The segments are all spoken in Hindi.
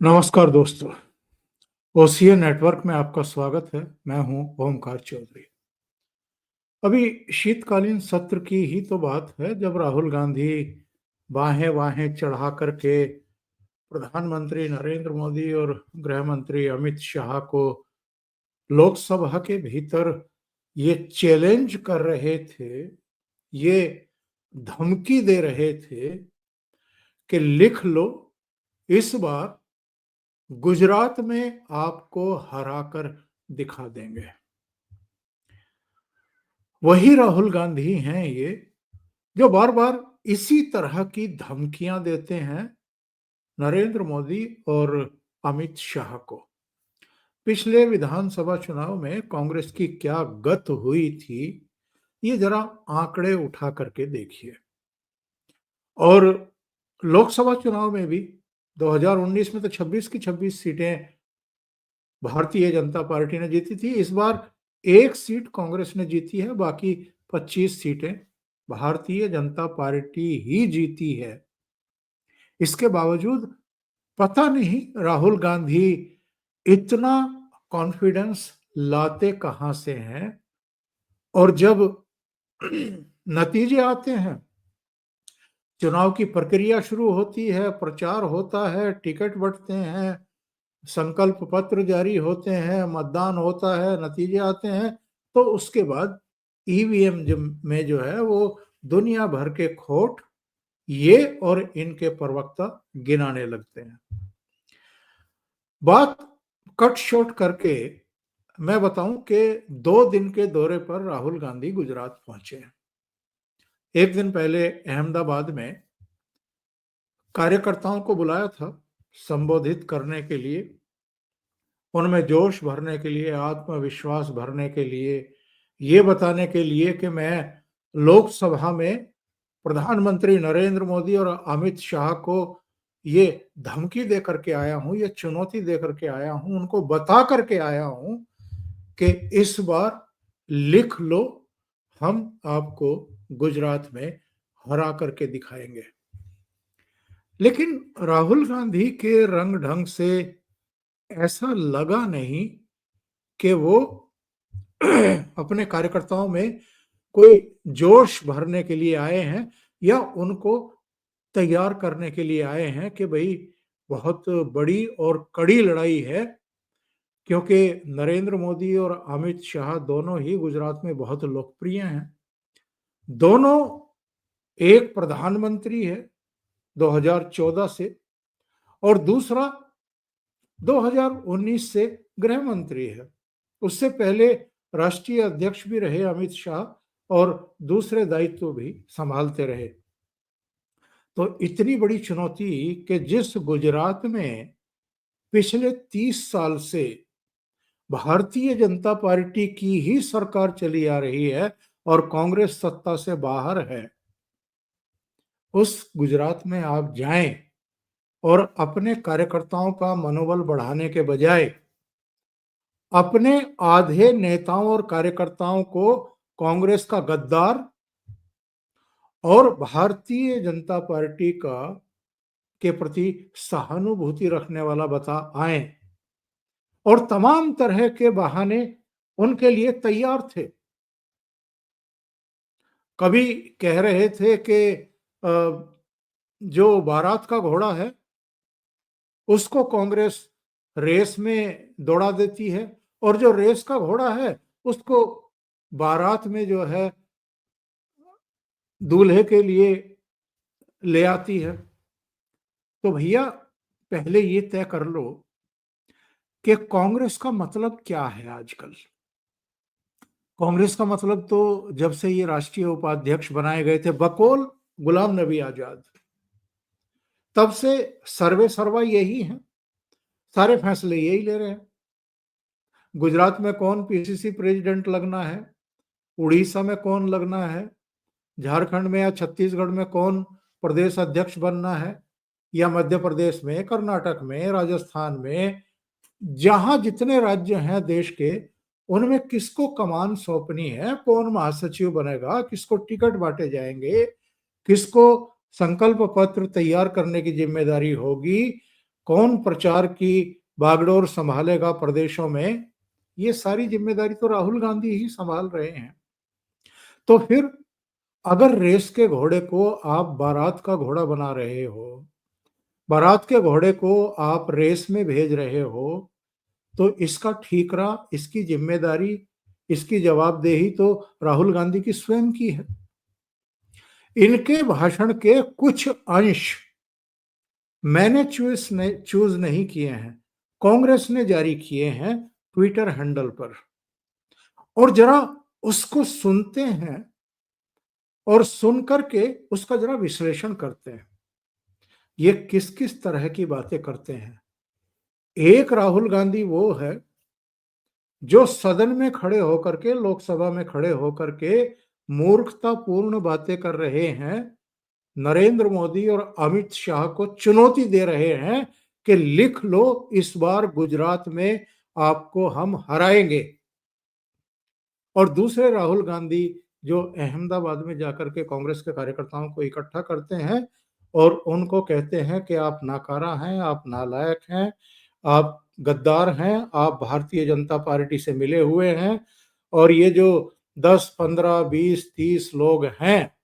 नमस्कार दोस्तों, ओसीए नेटवर्क में आपका स्वागत है। मैं हूं ओमकार चौधरी। अभी शीतकालीन सत्र की ही तो बात है जब राहुल गांधी बाहें-बाहें चढ़ा करके प्रधानमंत्री नरेंद्र मोदी और गृह मंत्री अमित शाह को लोकसभा के भीतर ये चैलेंज कर रहे थे, ये धमकी दे रहे थे कि लिख लो, इस बार गुजरात में आपको हराकर दिखा देंगे। वही राहुल गांधी हैं ये, जो बार-बार इसी तरह की धमकियां देते हैं नरेंद्र मोदी और अमित शाह को। पिछले विधानसभा चुनाव में कांग्रेस की क्या गत हुई थी, ये जरा आंकड़े उठा करके देखिए। और लोकसभा चुनाव में भी 2019 में तो 26 की 26 सीटें भारतीय जनता पार्टी ने जीती थी। इस बार एक सीट कांग्रेस ने जीती है, बाकी 25 सीटें भारतीय जनता पार्टी ही जीती है। इसके बावजूद पता नहीं राहुल गांधी इतना कॉन्फिडेंस लाते कहां से हैं, और जब नतीजे आते हैं, चुनाव की प्रक्रिया शुरू होती है, प्रचार होता है, टिकट बंटते हैं, संकल्प पत्र जारी होते हैं, मतदान होता है, नतीजे आते हैं, तो उसके बाद ईवीएम में जो है वो दुनिया भर के खोट ये और इनके प्रवक्ता गिनाने लगते हैं। बात कट शॉर्ट करके मैं बताऊं कि 2 दिन के दौरे पर राहुल गांधी गुजरात पहुंचे हैं। एक दिन पहले अहमदाबाद में कार्यकर्ताओं को बुलाया था संबोधित करने के लिए, उनमें जोश भरने के लिए, आत्मविश्वास भरने के लिए, ये बताने के लिए कि मैं लोकसभा में प्रधानमंत्री नरेंद्र मोदी और अमित शाह को ये धमकी दे करके आया हूं, ये चुनौती दे करके आया हूं, उनको बता करके आया हूं कि इस बार लिख लो, हम आपको गुजरात में हरा करके दिखाएंगे। लेकिन राहुल गांधी के रंग ढंग से ऐसा लगा नहीं कि वो अपने कार्यकर्ताओं में कोई जोश भरने के लिए आए हैं या उनको तैयार करने के लिए आए हैं कि भाई बहुत बड़ी और कड़ी लड़ाई है, क्योंकि नरेंद्र मोदी और अमित शाह दोनों ही गुजरात में बहुत लोकप्रिय हैं। दोनों, एक प्रधानमंत्री है 2014 से और दूसरा 2019 से गृह मंत्री है। उससे पहले राष्ट्रीय अध्यक्ष भी रहे अमित शाह और दूसरे दायित्व भी संभालते रहे। तो इतनी बड़ी चुनौती कि जिस गुजरात में पिछले 30 साल से भारतीय जनता पार्टी की ही सरकार चली आ रही है और कांग्रेस सत्ता से बाहर है, उस गुजरात में आप जाएं और अपने कार्यकर्ताओं का मनोबल बढ़ाने के बजाय अपने आधे नेताओं और कार्यकर्ताओं को कांग्रेस का गद्दार और भारतीय जनता पार्टी का के प्रति सहानुभूति रखने वाला बता आए, और तमाम तरह के बहाने उनके लिए तैयार थे। कभी कह रहे थे कि जो बारात का घोड़ा है उसको कांग्रेस रेस में दौड़ा देती है, और जो रेस का घोड़ा है उसको बारात में जो है दूल्हे के लिए ले आती है। तो भैया, पहले ये तय कर लो कि कांग्रेस का मतलब क्या है आजकल। कांग्रेस का मतलब तो जब से ये राष्ट्रीय उपाध्यक्ष बनाए गए थे बकौल गुलाम नबी आजाद, तब से सर्वे सर्वा यही है, सारे फैसले यही ले रहे हैं। गुजरात में कौन पीसीसी प्रेसिडेंट लगना है, उड़ीसा में कौन लगना है, झारखंड में या छत्तीसगढ़ में कौन प्रदेश अध्यक्ष बनना है, या मध्य प्रदेश में, कर्नाटक में, राजस्थान में, जहां जितने राज्य हैं देश के, उनमें किसको कमान सौंपनी है, कौन महासचिव बनेगा, किसको टिकट बांटे जाएंगे, किसको संकल्प पत्र तैयार करने की जिम्मेदारी होगी, कौन प्रचार की बागडोर संभालेगा प्रदेशों में, ये सारी जिम्मेदारी तो राहुल गांधी ही संभाल रहे हैं। तो फिर अगर रेस के घोड़े को आप बारात का घोड़ा बना रहे हो, बारात के घोड़े को आप रेस में भेज रहे हो, तो इसका ठीकरा, इसकी जिम्मेदारी, इसकी जवाबदेही तो राहुल गांधी की स्वयं की है। इनके भाषण के कुछ अंश मैंने चूज नहीं किए हैं, कांग्रेस ने जारी किए हैं ट्विटर हैंडल पर, और जरा उसको सुनते हैं और सुनकर के उसका जरा विश्लेषण करते हैं। ये किस किस तरह की बातें करते हैं। एक राहुल गांधी वो है जो सदन में खड़े होकर के, लोकसभा में खड़े होकर के मूर्खतापूर्ण बातें कर रहे हैं, नरेंद्र मोदी और अमित शाह को चुनौती दे रहे हैं कि लिख लो, इस बार गुजरात में आपको हम हराएंगे। और दूसरे राहुल गांधी जो अहमदाबाद में जाकर के कांग्रेस के कार्यकर्ताओं को इकट्ठा करते हैं और उनको कहते हैं कि आप नाकारा हैं, आप नालायक हैं, आप गद्दार हैं, आप भारतीय जनता पार्टी से मिले हुए हैं, और ये जो 10, 15, 20, 30 लोग हैं,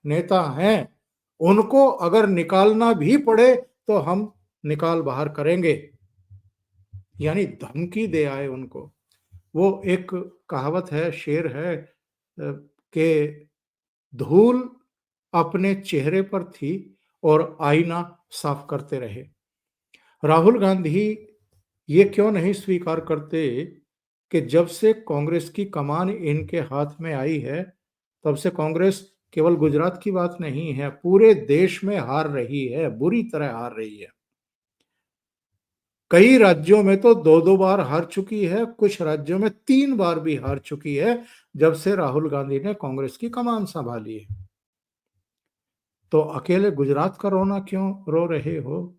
नेता हैं, उनको अगर निकालना भी पड़े तो हम निकाल बाहर करेंगे, यानी धमकी दे आए उनको। वो एक कहावत है, शेर है कि धूल अपने चेहरे पर थी और आईना साफ करते रहे। राहुल गांधी ये क्यों नहीं स्वीकार करते कि जब से कांग्रेस की कमान इनके हाथ में आई है, तब से कांग्रेस केवल गुजरात की बात नहीं है, पूरे देश में हार रही है, बुरी तरह हार रही है। कई राज्यों में तो 2-2 बार हार चुकी है, कुछ राज्यों में 3 बार भी हार चुकी है जब से राहुल गांधी ने कांग्रेस की कमान संभाली है। तो अकेले गुजरात का रोना क्यों रो रहे हो?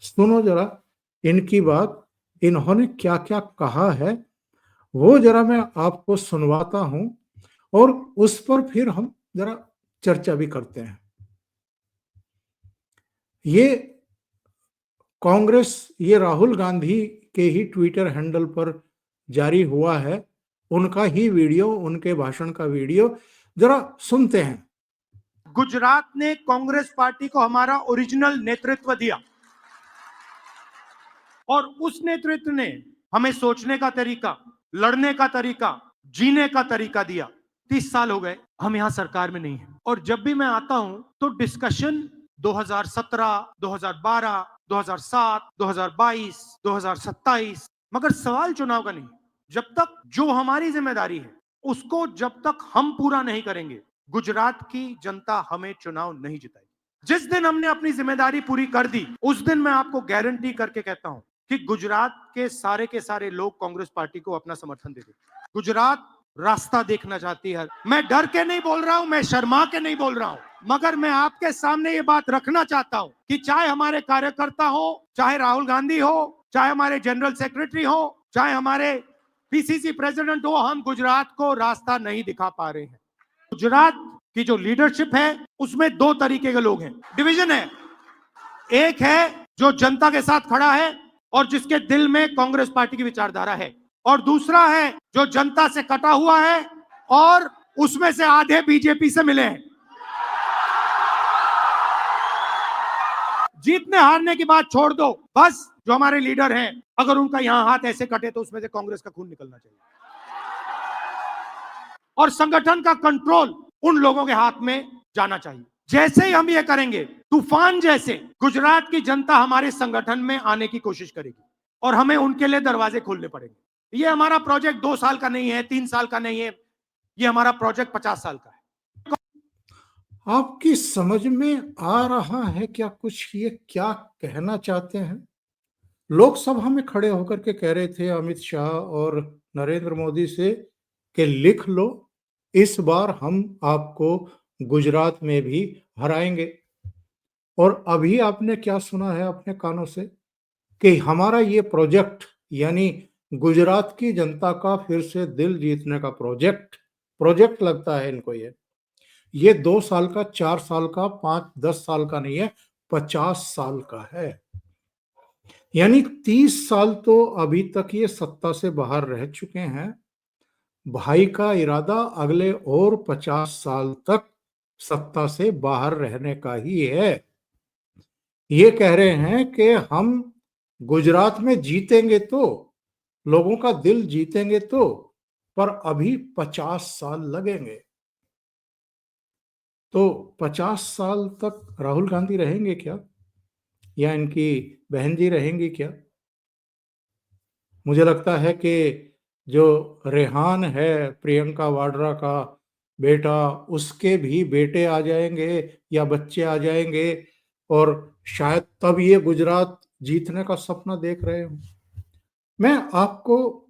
सुनो जरा इनकी बात, इन्होंने क्या क्या कहा है वो जरा मैं आपको सुनवाता हूं, और उस पर फिर हम जरा चर्चा भी करते हैं। ये कांग्रेस, ये राहुल गांधी के ही ट्विटर हैंडल पर जारी हुआ है, उनका ही वीडियो, उनके भाषण का वीडियो जरा सुनते हैं। गुजरात ने कांग्रेस पार्टी को हमारा ओरिजिनल नेतृत्व दिया और उस नेतृत्व ने हमें सोचने का तरीका, लड़ने का तरीका, जीने का तरीका दिया। 30 साल हो गए, हम यहां सरकार में नहीं है, और जब भी मैं आता हूं तो डिस्कशन 2017, 2012, 2007, 2022, 2027, मगर सवाल चुनाव का नहीं। जब तक जो हमारी जिम्मेदारी है उसको जब तक हम पूरा नहीं करेंगे, गुजरात की जनता हमें चुनाव नहीं जिताएगी। जिस दिन हमने अपनी जिम्मेदारी पूरी कर दी, उस दिन मैं आपको गारंटी करके कहता हूं कि गुजरात के सारे लोग कांग्रेस पार्टी को अपना समर्थन दे देंगे। गुजरात रास्ता देखना चाहती है। मैं डर के नहीं बोल रहा हूं, मैं शर्मा के नहीं बोल रहा हूं, मगर मैं आपके सामने ये बात रखना चाहता हूं कि चाहे हमारे कार्यकर्ता हो, चाहे राहुल गांधी हो, चाहे हमारे जनरल सेक्रेटरी हो, चाहे हमारे पीसीसी प्रेसिडेंट हो, हम गुजरात को रास्ता नहीं दिखा पा रहे हैं। गुजरात की जो लीडरशिप है उसमें 2 तरीके के लोग हैं, डिवीजन है। एक है जो जनता के साथ खड़ा है और जिसके दिल में कांग्रेस पार्टी की विचारधारा है, और दूसरा है जो जनता से कटा हुआ है और उसमें से आधे बीजेपी से मिले हैं। जीतने हारने की बात छोड़ दो, बस जो हमारे लीडर हैं, अगर उनका यहां हाथ ऐसे कटे तो उसमें से कांग्रेस का खून निकलना चाहिए, और संगठन का कंट्रोल उन लोगों के हाथ में जाना चाहिए। जैसे ही हम ये करेंगे, तूफान जैसे गुजरात की जनता हमारे संगठन में आने की कोशिश करेगी और हमें उनके लिए दरवाजे खोलने पड़ेंगे। ये हमारा प्रोजेक्ट 2 साल का नहीं है, 3 साल का नहीं है, ये हमारा प्रोजेक्ट 50 साल का है। आपकी समझ में आ रहा है क्या कुछ ये क्या कहना चाहते हैं? लोकसभा में खड़े होकर के कह रहे थे अमित शाह और नरेंद्र मोदी से कि लिख लो, इस बार हम आपको गुजरात में भी हराएंगे। और अभी आपने क्या सुना है अपने कानों से कि हमारा ये प्रोजेक्ट, यानी गुजरात की जनता का फिर से दिल जीतने का प्रोजेक्ट लगता है इनको। ये 2 साल का, 4 साल का, 5-10 साल का नहीं है, 50 साल का है। यानी 30 साल तो अभी तक ये सत्ता से बाहर रह चुके हैं। भाई का इरादा अगले और 50 साल तक सत्ता से बाहर रहने का ही है। ये कह रहे हैं कि हम गुजरात में जीतेंगे तो, लोगों का दिल जीतेंगे तो, पर अभी 50 साल लगेंगे। तो 50 साल तक राहुल गांधी रहेंगे क्या, या इनकी बहन जी रहेंगी क्या? मुझे लगता है कि जो रेहान है, प्रियंका वाड्रा का बेटा, उसके भी बेटे आ जाएंगे या बच्चे आ जाएंगे, और शायद तब ये गुजरात जीतने का सपना देख रहे हो। मैं आपको,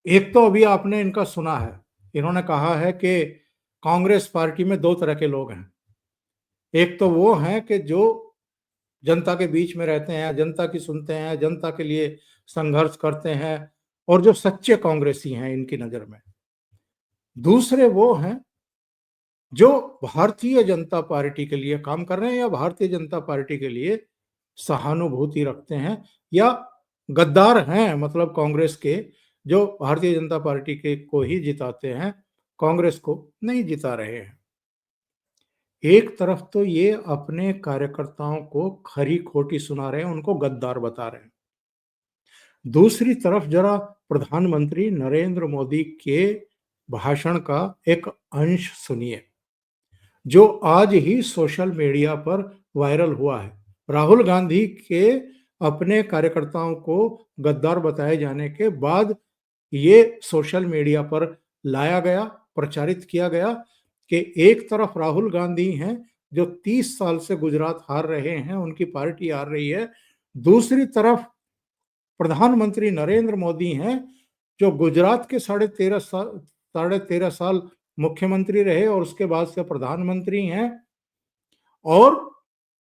एक तो अभी आपने इनका सुना है, इन्होंने कहा है कि कांग्रेस पार्टी में दो तरह के लोग हैं। एक तो वो हैं कि जो जनता के बीच में रहते हैं, जनता की सुनते हैं, जनता के लिए संघर्ष करते हैं, और जो सच्चे कांग्रेसी हैं इनकी नजर में। दूसरे वो हैं जो भारतीय जनता पार्टी के लिए काम कर रहे हैं, या भारतीय जनता पार्टी के लिए सहानुभूति रखते हैं, या गद्दार हैं, मतलब कांग्रेस के, जो भारतीय जनता पार्टी के को ही जिताते हैं, कांग्रेस को नहीं जिता रहे हैं। एक तरफ तो ये अपने कार्यकर्ताओं को खरी खोटी सुना रहे हैं, उनको गद्दार बता रहे हैं। दूसरी तरफ जरा प्रधानमंत्री नरेंद्र मोदी के भाषण का एक अंश सुनिए, जो आज ही सोशल मीडिया पर वायरल हुआ है। राहुल गांधी के अपने कार्यकर्ताओं को गद्दार बताए जाने के बाद ये सोशल मीडिया पर लाया गया, प्रचारित किया गया कि एक तरफ राहुल गांधी हैं जो 30 साल से गुजरात हार रहे हैं, उनकी पार्टी हार रही है। दूसरी तरफ प्रधानमंत्री नरेंद्र मोदी हैं जो गुजरात के 13.5 साल मुख्यमंत्री रहे और उसके बाद से प्रधानमंत्री हैं, और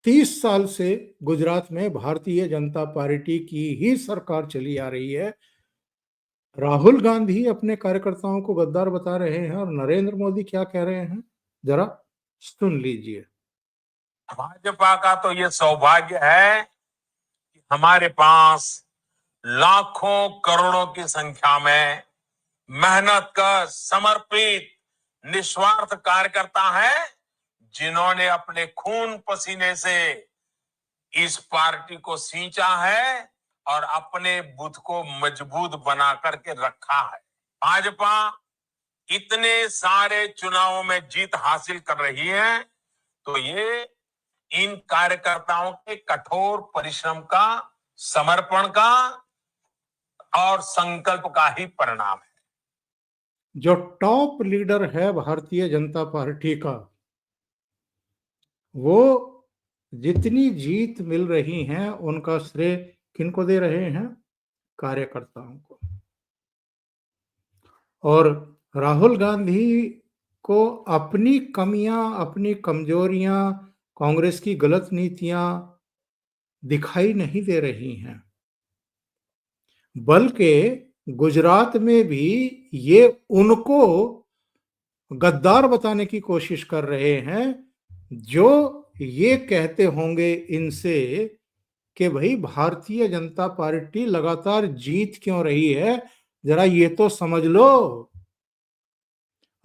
30 साल से गुजरात में भारतीय जनता पार्टी की ही सरकार चली आ रही है। राहुल गांधी अपने कार्यकर्ताओं को गद्दार बता रहे हैं, और नरेंद्र मोदी क्या कह रहे हैं, जरा सुन लीजिए। भाजपा का तो ये सौभाग्य है कि हमारे पास लाखों करोड़ों की संख्या में मेहनत का समर्पित निस्वार्थ कार्यकर्ता है, जिन्होंने अपने खून पसीने से इस पार्टी को सींचा है और अपने बुत को मजबूत बना करके रखा है। भाजपा इतने सारे चुनावों में जीत हासिल कर रही है, तो ये इन कार्यकर्ताओं के कठोर परिश्रम का, समर्पण का और संकल्प का ही परिणाम है। जो टॉप लीडर है भारतीय जनता पार्टी का, वो जितनी जीत मिल रही है उनका श्रेय किनको दे रहे हैं, कार्यकर्ताओं को। और राहुल गांधी को अपनी कमियां, अपनी कमजोरियां, कांग्रेस की गलत नीतियां दिखाई नहीं दे रही हैं, बल्कि गुजरात में भी ये उनको गद्दार बताने की कोशिश कर रहे हैं, जो ये कहते होंगे इनसे कि भाई भारतीय जनता पार्टी लगातार जीत क्यों रही है, जरा ये तो समझ लो।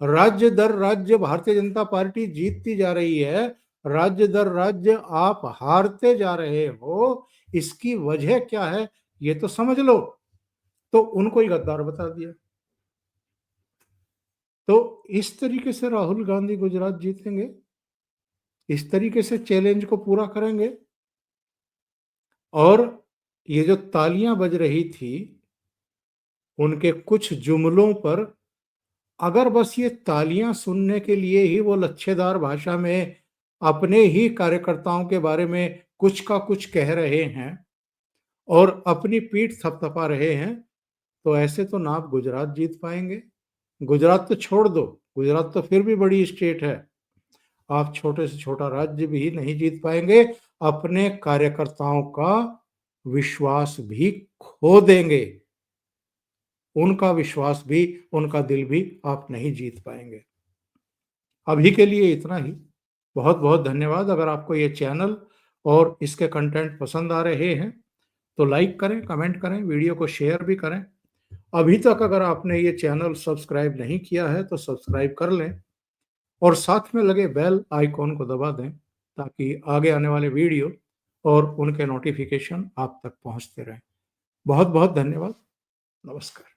राज्य दर राज्य भारतीय जनता पार्टी जीतती जा रही है, राज्य दर राज्य आप हारते जा रहे हो, इसकी वजह क्या है ये तो समझ लो। तो उनको ही गद्दार बता दिया। तो इस तरीके से राहुल गांधी गुजरात जीतेंगे, इस तरीके से चैलेंज को पूरा करेंगे। और ये जो तालियां बज रही थी उनके कुछ जुमलों पर, अगर बस ये तालियां सुनने के लिए ही वो लच्छेदार भाषा में अपने ही कार्यकर्ताओं के बारे में कुछ का कुछ कह रहे हैं और अपनी पीठ थपथपा रहे हैं, तो ऐसे तो ना आप गुजरात जीत पाएंगे। गुजरात तो छोड़ दो, गुजरात तो फिर भी बड़ी स्टेट है, आप छोटे से छोटा राज्य भी नहीं जीत पाएंगे, अपने कार्यकर्ताओं का विश्वास भी खो देंगे, उनका विश्वास भी, उनका दिल भी आप नहीं जीत पाएंगे। अभी के लिए इतना ही। बहुत बहुत धन्यवाद। अगर आपको ये चैनल और इसके कंटेंट पसंद आ रहे हैं तो लाइक करें, कमेंट करें, वीडियो को शेयर भी करें। अभी तक अगर आपने ये चैनल सब्सक्राइब नहीं किया है तो सब्सक्राइब कर लें और साथ में लगे बेल आइकॉन को दबा दें ताकि आगे आने वाले वीडियो और उनके नोटिफिकेशन आप तक पहुंचते रहें। बहुत बहुत धन्यवाद। नमस्कार।